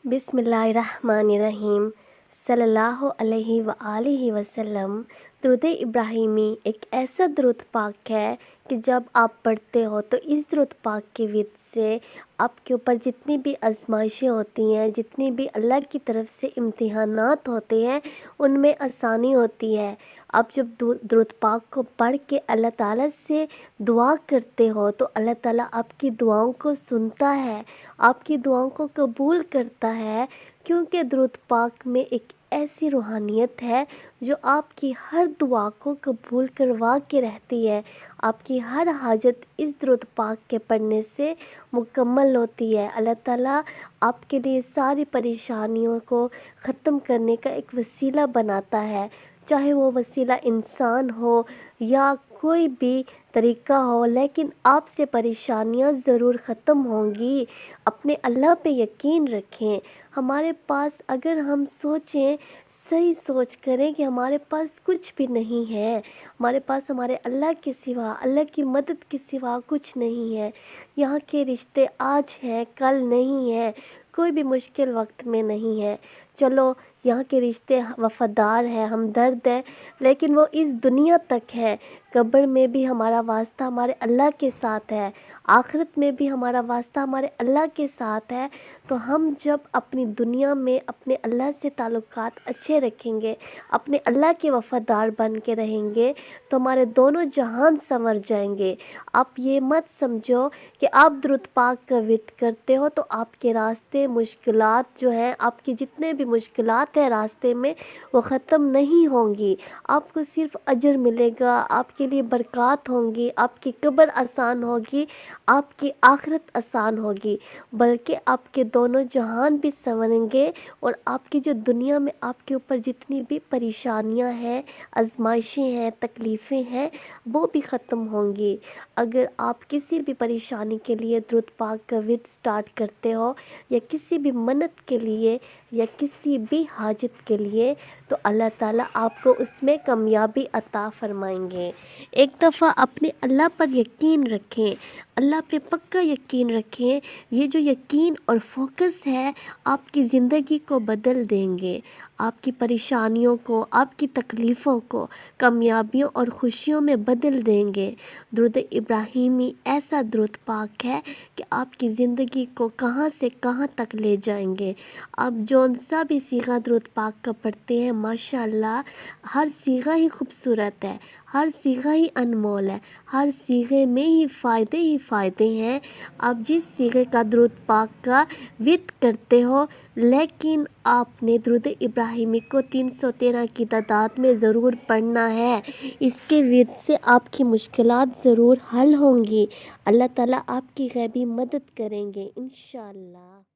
बिस्मिल्लाहिर्रहमानिर्रहीम सल्लल्लाहु अलैहि वआलिहि वसल्लम। दुरूद इब्राहिमी एक ऐसा दुरूद पाक है कि जब आप पढ़ते हो तो इस दुरूद पाक के विर्द से आपके ऊपर जितनी भी आजमाइशें होती हैं, जितनी भी अल्लाह की तरफ से इम्तिहानात होते हैं, उनमें आसानी होती है। आप जब दुरूद पाक को पढ़ के अल्लाह ताला से दुआ करते हो तो अल्लाह ताला आपकी दुआओं को सुनता है, आपकी दुआओं को कबूल करता है, क्योंकि दुरूद पाक में एक ऐसी रूहानियत है जो आपकी हर दुआ को कबूल करवा के रहती है। आपकी हर हाजत इस दुरूद पाक के पढ़ने से मुकम्मल होती है। अल्लाह ताला आपके लिए सारी परेशानियों को ख़त्म करने का एक वसीला बनाता है, चाहे वो वसीला इंसान हो या कोई भी तरीका हो, लेकिन आपसे परेशानियां ज़रूर ख़त्म होंगी। अपने अल्लाह पे यकीन रखें। हमारे पास अगर हम सोचें, सही सोच करें कि हमारे पास कुछ भी नहीं है, हमारे पास हमारे अल्लाह के सिवा, अल्लाह की मदद के सिवा कुछ नहीं है। यहाँ के रिश्ते आज हैं, कल नहीं है, कोई भी मुश्किल वक्त में नहीं है। चलो, यहाँ के रिश्ते वफ़ादार हैं, हमदर्द हैं, लेकिन वो इस दुनिया तक है। कब्र में भी हमारा वास्ता हमारे अल्लाह के साथ है, आखिरत में भी हमारा वास्ता हमारे अल्लाह के साथ है। तो हम जब अपनी दुनिया में अपने अल्लाह से ताल्लुकात अच्छे रखेंगे, अपने अल्लाह के वफ़ादार बन के रहेंगे, तो हमारे दोनों जहान संवर जाएंगे। आप ये मत समझो कि आप दुरूद पाक का विर्द करते हो तो आपके रास्ते मुश्किलात जो हैं, आपकी जितने भी मुश्किलात हैं रास्ते में, वो ख़त्म नहीं होंगी। आपको सिर्फ़ अजर मिलेगा, आपके लिए बरक़ात होंगी, आपकी कब्र आसान होगी, आपकी आखिरत आसान होगी, बल्कि आपके दोनों जहान भी संवरेंगे और आपकी जो दुनिया में आपके ऊपर जितनी भी परेशानियां हैं, आजमाइशें हैं, तकलीफ़ें हैं, वो भी ख़त्म होंगी। अगर आप किसी भी परेशानी के लिए दुरूद पाक का विर्द स्टार्ट करते हो, या किसी भी मन्नत के लिए, या किसी भी हाजत के लिए, तो अल्लाह ताला आपको उसमें कामयाबी अता फ़रमाएंगे। एक दफ़ा अपने अल्लाह पर यकीन रखें, अल्लाह पे पक्का यकीन रखें। ये जो यकीन और फोकस है आपकी ज़िंदगी को बदल देंगे, आपकी परेशानियों को, आपकी तकलीफ़ों को कामयाबियों और खुशियों में बदल देंगे। दुरूद इब्राहिमी ऐसा दुरूद पाक है कि आपकी ज़िंदगी को कहाँ से कहाँ तक ले जाएंगे। आप जौन सा भी सीगा दुरूद पाक का पढ़ते हैं, माशाअल्लाह, हर सीगा ही खूबसूरत है, हर सीगा ही अनमोल है, हर सीगे में ही फ़ायदे हैं। आप जिस सीगे का दुरूद पाक का विर्द करते हो, लेकिन आपने दुरूद इब्राहिमी को 313 की तादाद में ज़रूर पढ़ना है। इसके विर्द से आपकी मुश्किलात ज़रूर हल होंगी। अल्लाह ताला आपकी गैबी मदद करेंगे इंशाअल्लाह।